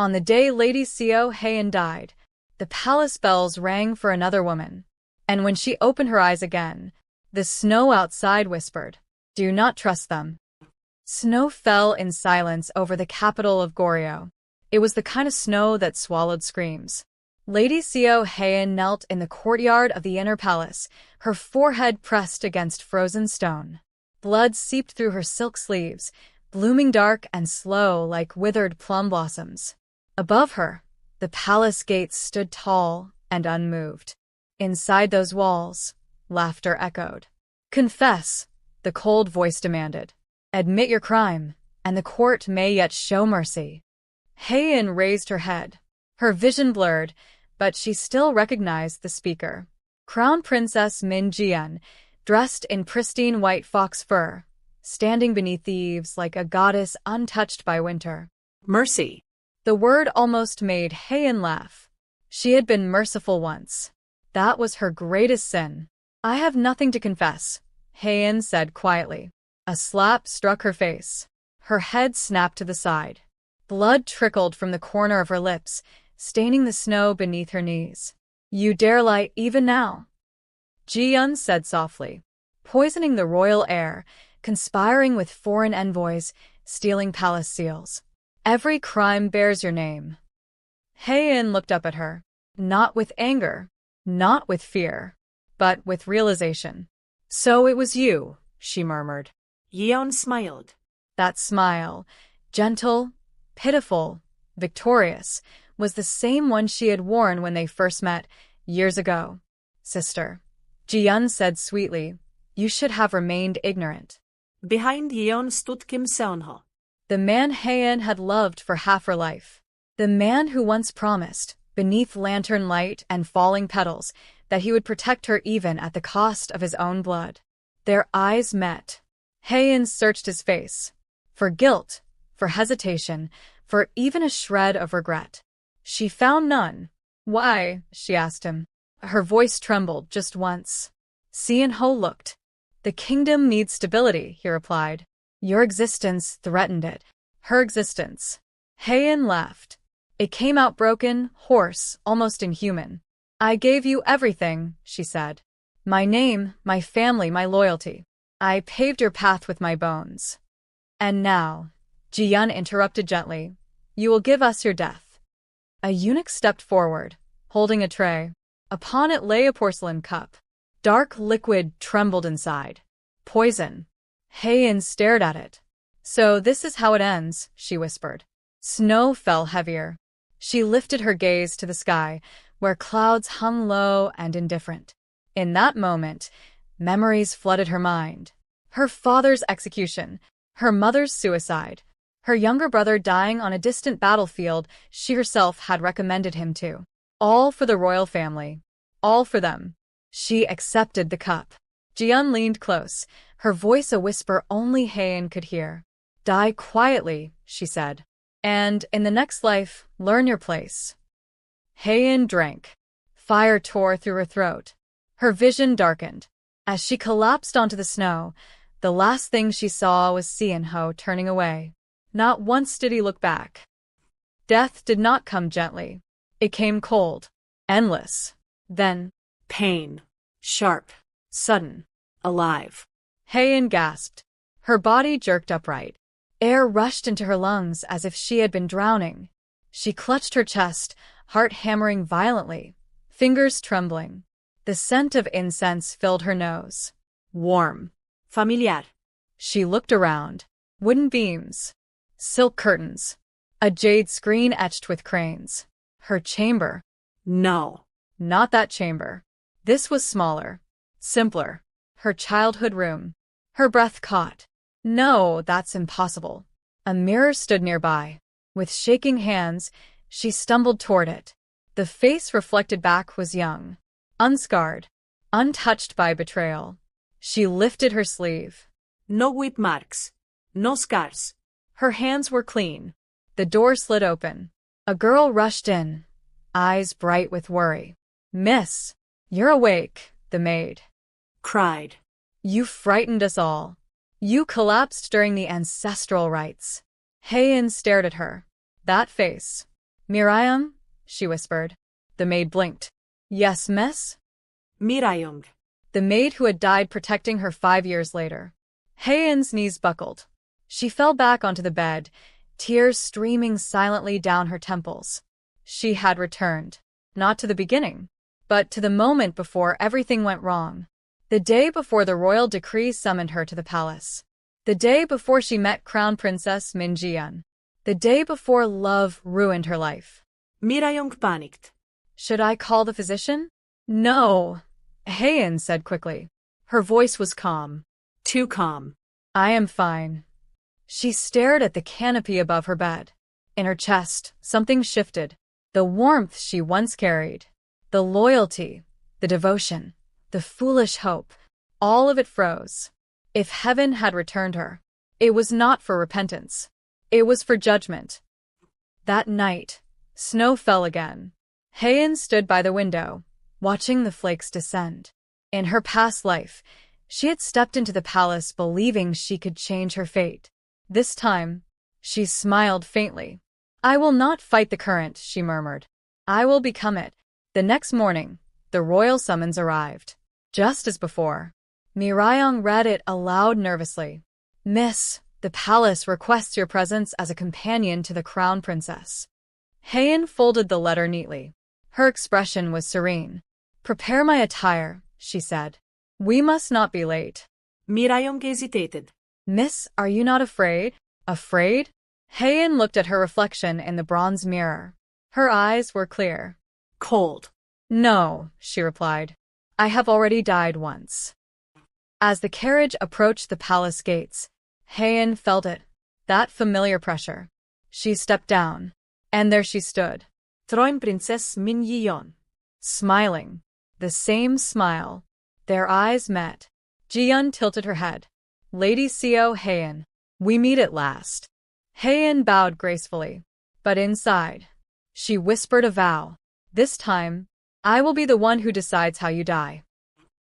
On the day Lady Seo Hae-in died, the palace bells rang for another woman. And when she opened her eyes again, the snow outside whispered, "Do not trust them." Snow fell in silence over the capital of Goryeo. It was the kind of snow that swallowed screams. Lady Seo Hae-in knelt in the courtyard of the inner palace, her forehead pressed against frozen stone. Blood seeped through her silk sleeves, blooming dark and slow like withered plum blossoms. Above her, the palace gates stood tall and unmoved. Inside those walls, laughter echoed. "Confess," the cold voice demanded. "Admit your crime, and the court may yet show mercy." Hae-in raised her head. Her vision blurred, but she still recognized the speaker. Crown Princess Min Jian, dressed in pristine white fox fur, standing beneath the eaves like a goddess untouched by winter. Mercy. The word almost made Hae-in laugh. She had been merciful once. That was her greatest sin. "I have nothing to confess," Hae-in said quietly. A slap struck her face. Her head snapped to the side. Blood trickled from the corner of her lips, staining the snow beneath her knees. "You dare lie even now," Ji-yun said softly. "Poisoning the royal air, conspiring with foreign envoys, stealing palace seals. Every crime bears your name." Hae-in looked up at her, not with anger, not with fear, but with realization. "So it was you," she murmured. Yeon smiled. That smile, gentle, pitiful, victorious, was the same one she had worn when they first met, years ago. "Sister," Ji-yun said sweetly, "you should have remained ignorant." Behind Yeon stood Kim Seon-ho. The man Hae-in had loved for half her life. The man who once promised, beneath lantern light and falling petals, that he would protect her even at the cost of his own blood. Their eyes met. Hae-in searched his face. For guilt, for hesitation, for even a shred of regret. She found none. "Why?" she asked him. Her voice trembled just once. Seon-ho looked. "The kingdom needs stability," he replied. "Your existence threatened it." Her existence. Hae-in laughed. It came out broken, hoarse, almost inhuman. "I gave you everything," she said. "My name, my family, my loyalty. I paved your path with my bones. And now," Ji-yun interrupted gently, "you will give us your death." A eunuch stepped forward, holding a tray. Upon it lay a porcelain cup. Dark liquid trembled inside. Poison. Hae-in stared at it. "So this is how it ends," she whispered. Snow fell heavier. She lifted her gaze to the sky, where clouds hung low and indifferent. In that moment, memories flooded her mind. Her father's execution, her mother's suicide, her younger brother dying on a distant battlefield she herself had recommended him to. All for the royal family. All for them. She accepted the cup. Ji-yun leaned close, her voice a whisper only Hae-in could hear. "Die quietly," she said. "And, in the next life, learn your place." Hae-in drank. Fire tore through her throat. Her vision darkened. As she collapsed onto the snow, the last thing she saw was Seon-ho turning away. Not once did he look back. Death did not come gently. It came cold, endless. Then, Pain. Sharp. sudden. Alive. Hae-in gasped. Her body jerked upright. Air rushed into her lungs as if she had been drowning. She clutched her chest, heart hammering violently, fingers trembling. The scent of incense filled her nose. Warm. Familiar. She looked around. Wooden beams. Silk curtains. A jade screen etched with cranes. Her chamber. No. Not that chamber. This was smaller. Simpler. Her childhood room. Her breath caught. No, that's impossible. A mirror stood nearby. With shaking hands, she stumbled toward it. The face reflected back was young, unscarred, untouched by betrayal. She lifted her sleeve. No whip marks. No scars. Her hands were clean. The door slid open. A girl rushed in, eyes bright with worry. "Miss, you're awake," the maid Cried. "You frightened us all. You collapsed during the ancestral rites." Hae-in stared at her. That face. Miriam? She whispered. The maid blinked. Yes, miss? Mirayong. The maid who had died protecting her 5 years later. Hae-in's knees buckled. She fell back onto the bed, tears streaming silently down her temples. She had returned, not to the beginning, but to the moment before everything went wrong. The day before the royal decree summoned her to the palace. The day before she met Crown Princess Min Ji-yeon. The day before love ruined her life. Mirayong panicked. Should I call the physician? No, Hae-in said quickly. Her voice was calm. Too calm. I am fine. She stared at the canopy above her bed. In her chest, something shifted. The warmth she once carried. The loyalty, the devotion, the foolish hope. All of it froze. If heaven had returned her, it was not for repentance. It was for judgment. That night, snow fell again. Hae-in stood by the window, watching the flakes descend. In her past life, she had stepped into the palace believing she could change her fate. This time, she smiled faintly. I will not fight the current, she murmured. I will become it. The next morning, the royal summons arrived. Just as before, Mirayong read it aloud nervously. Miss, the palace requests your presence as a companion to the crown princess. Hae-in folded the letter neatly. Her expression was serene. Prepare my attire, she said. We must not be late. Mirayong hesitated. Miss, are you not afraid? Afraid? Hae-in looked at her reflection in the bronze mirror. Her eyes were clear. Cold. No, she replied. I have already died once. As the carriage approached the palace gates, Hae-in felt it, that familiar pressure. She stepped down, and there she stood. Crown Princess Min Ji-yeon. Smiling. The same smile. Their eyes met. Ji-yeon tilted her head. Lady Seo Hae-in, we meet at last. Hae-in bowed gracefully. But inside, she whispered a vow. This time, I will be the one who decides how you die.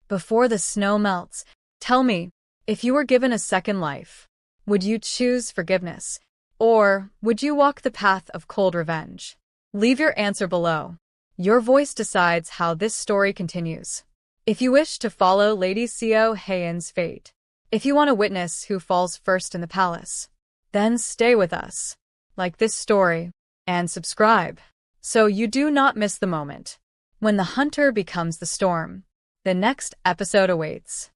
Before the snow melts, tell me, if you were given a second life, would you choose forgiveness, or would you walk the path of cold revenge? Leave your answer below. Your voice decides how this story continues. If you wish to follow Lady Seo Hae-in's fate, if you want to witness who falls first in the palace, then stay with us, like this story, and subscribe, so you do not miss the moment when the hunter becomes the storm. The next episode awaits.